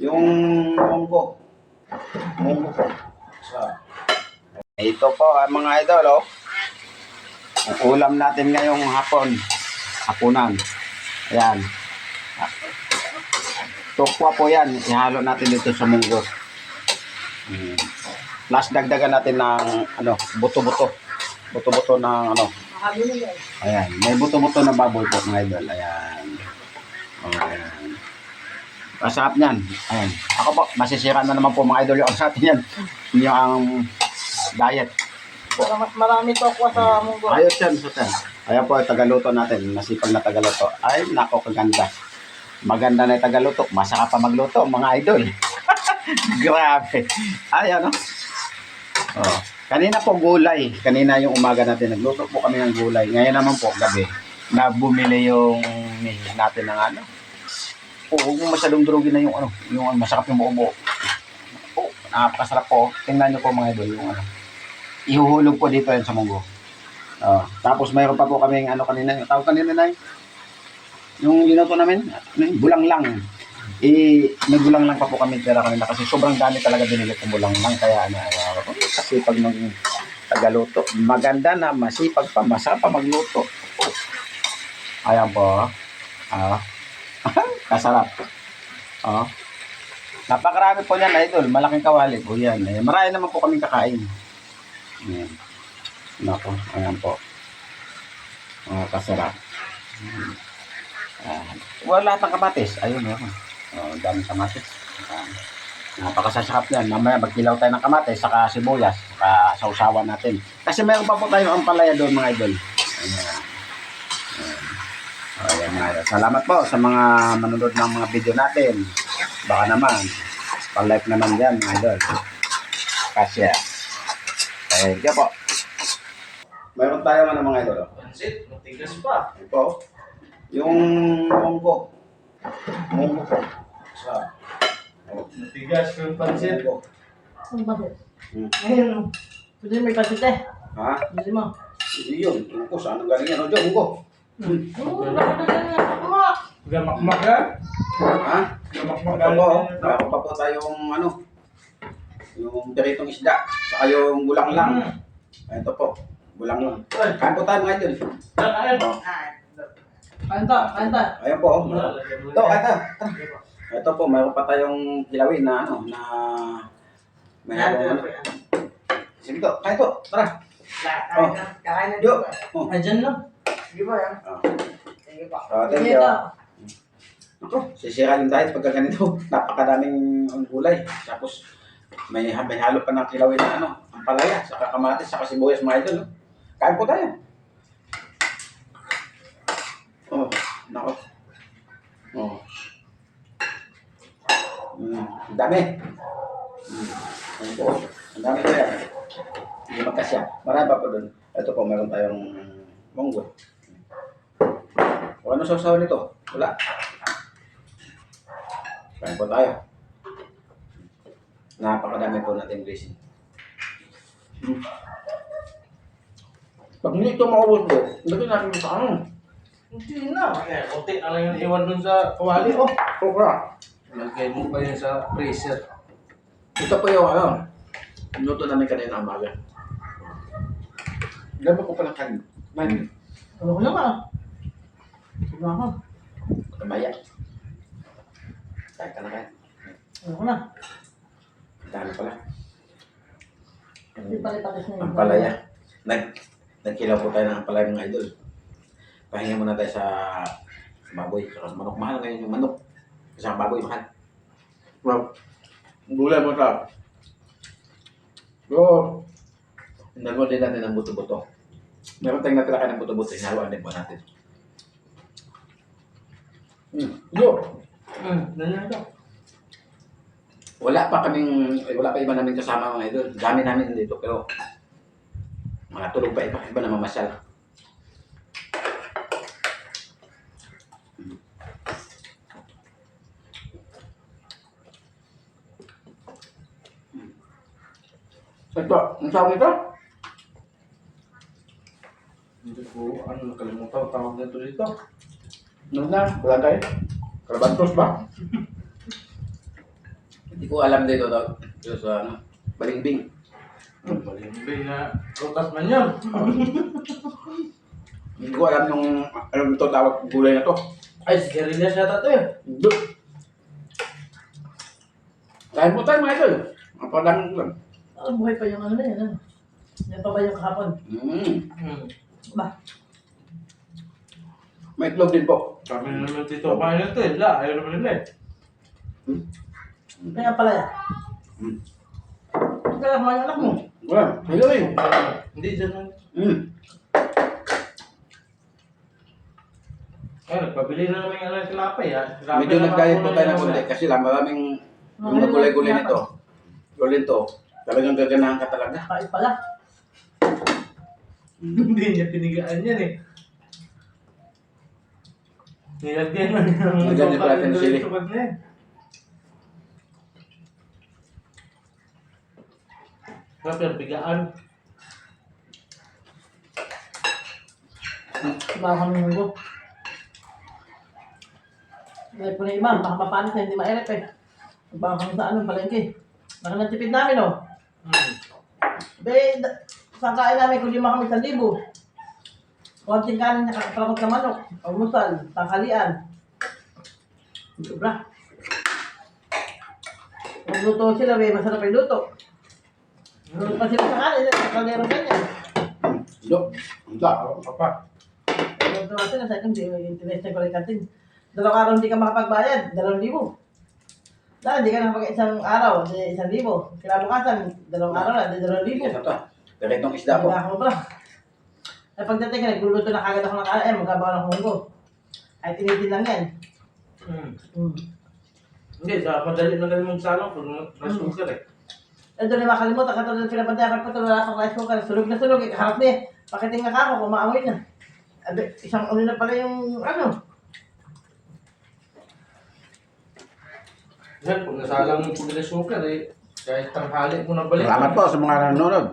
Yung munggo. Munggo po. Ito po mga idol, oh. Ang ulam natin ngayong hapunan. Ayan. Tokwa po yan. Ihalo natin dito sa munggo. Plus dagdagan natin ng buto-buto. Buto-buto ng Ayan. May buto-buto na baboy po mga idol. Ayan. Ayan. Masarap niyan. Ayan. Ako po, masisira na naman po mga idol yung sa atin yan. Yung diet. Marami to ako sa munggo. Ayos yan. Ayan po, tagaluto natin. Masipag na tagaluto. Ay, nako, kaganda. Maganda na yung tagaluto. Masarap pa magluto, mga idol. Grabe. Ayan, no? Oh. Kanina po gulay. Kanina yung umaga natin. Nagluto po kami ng gulay. Ngayon naman po, gabi. Na bumili yung natin ng huwag mo masyadong durugin na yung masarap yung buo-buo. Oh, napakasarap po. Tingnan nyo po mga idol, yung ihuhulog po dito yan sa munggo. Tapos mayroon pa po kaming kanina, yung tawag kanina na yung linuto namin, bulang lang. May bulang lang pa po kami tira kanina kasi sobrang dami talaga binili kong bulang lang. Kaya kasi pag tagaluto, maganda na masipag pa, masarap pa magluto. Ayan po. Kasarap. Napakarami po yan, idol. Malaking kawali po yan. Marami naman po kaming kakain. Ayan. Nako, ayan po. Kasarap. Wala lahat ng kamatis. Ayun, dami kamatis. Napakasasarap yan. Mamaya magkilaw tayo ng kamatis, saka sibuyas, saka sausawan natin. Kasi mayroon pa po tayo ang palaya doon, mga idol. Ayan, ayan. Salamat po sa mga manonood ng mga video natin. Baka naman, pa-like naman yan, mga idol. Kasya. Thank you po. Mayroon tayo mga idol. Pansit, matigas pa. Ito, yung munggo. Munggo po. Matigas yung pansit. Ang bakit? Ayun. Pwede may pansit eh. Ha? Pwede mo. Hindi yun. Munggo, saan ang galing yan? O, munggo. Gamakmak ka? Ha? Gamakmak Ito po, mayroon pa po tayong yung piritong isda. Saka yung bulang lang. Ito po, bulang lang. Kain po tayo mga idol. Kanta. Ayan po. Ito, kaya. Ito po, mayroon pa tayong hilawin na may halong Sige to, kaya to. Tara. Kakain na Yo. Ayan lang. Sige ba yan? Sige pa. Thank you. Ako, sisirain tayo pagka ganito. Napakadaming gulay. Tapos, may halo pa ng kilawin na ang palaya, saka kamatis, saka sibuyas mga idol. Kain po tayo. Oh, nako. Oh. Ang dami. Ang dami ko yan. Hindi magkasya. Marami pa po doon. Ito po, meron tayong munggo. O ano sausaw nito? Wala. Kain po tayo. Napakadami po natin dressing. Pag hindi ito maubos po, hindi natin sa Hindi na. Kunti na lang yung iwan dun sa kawali. Oh, okra. lagay mo pa yun sa freezer. Ito po yung minuto namin kanina ang umaga. Gano'n ko pala kanin. Ano ko naman? Ano ako? Kamaya. Kain ka na kain. Ano ko na? Dami pala. Hindi palipatis na Ang palaya. Nagkilaw po tayo ng palaya mga idol. Pahinga muna tayo sa baboy. Sa manok. Mahal ngayon yung manok. Kasi ang baboy mahal. Well, gulay mo ka. Pero, nagawa din natin ng buto-buto. Meron tayong natira ka ng buto-buto. Hinaluan din po natin. Yo! Ganyan ito. Wala pa iba namin kasama mga idol. Dami namin dito pero mga tulog pa iba na mamasyal. Ito, ang tawag nito? Hindi ko, nakalimutan tawag nito dito. Ano na? Balagay? Kalabantos ba? ko alam dito daw. Dito sa ano, Balimbing. Balimbing na rutas man yun. Hindi ko alam yung, alam ito tawag gulay na to. Ay, sigarilyas yata to eh. Kain po tayo mga idol. Mapadang lang. Buhay pa yung ano na yan. Yan pa ba yung kahapon? Ba? May itlog din po. Kami na naman dito kain na to eh. La, ayaw naman nila eh. Kaya pala yan. Kaya kumain yung anak mo. Wala, may gawin. Hindi dyan lang. Ay, nagpabili na naman yung ano yung tilapay ah. Medyo nag-diet po tayo ng konti kasi lang maraming yung mga gulay-gulay nito. Gulay nito, talagang gaganahan ka talaga. Kahit pala. Hindi niya pinigaan yan eh. Nilagyan na niya. Nilagyan niya pala ng sili. Sarap yung bigaan. Bakang munggo. Dahil po na iba, baka mapanis na hindi mairap eh. Bakang sa anong palengke. Baka natipid namin oh. Sa kain namin kung 5 kami 1,000. Konting kanin na kakaprakot na manok. Almusal, tanghalian. Sobra. Magluto sila, may masarap yung luto. Luto pa sila sa kanin, sa kalero ganyan. Dok, ang Papa. Luto pa sila, sa akin, tinestin ko rin kantin. 2 araw hindi ka makapagbayad, 2,000. Dahil hindi ka nakapag isang araw, 1,000. Kinabukasan, 2 araw na, 2,000. Ano to? Direktong isda po. Hindi ako bra. Ay pagdating ka, nagluluto na kagad ako ng kain, magkabawa ng hunggo. Ay tinitin lang yan. Hindi, sa madali na galing mong salong kung nasugar eh. Eh doon na makalimutan, katulad ng pinapantayakan ko, wala akong rice cooker, sulog na sulog, ikaharap niya. Pakiting na kako, kumaamoy na. Abi, isang ulo na pala yung ano. Yan, kung nasalang mo po nila sugar eh, kahit tanghali mo na balik. Salamat po sa mga nanonood.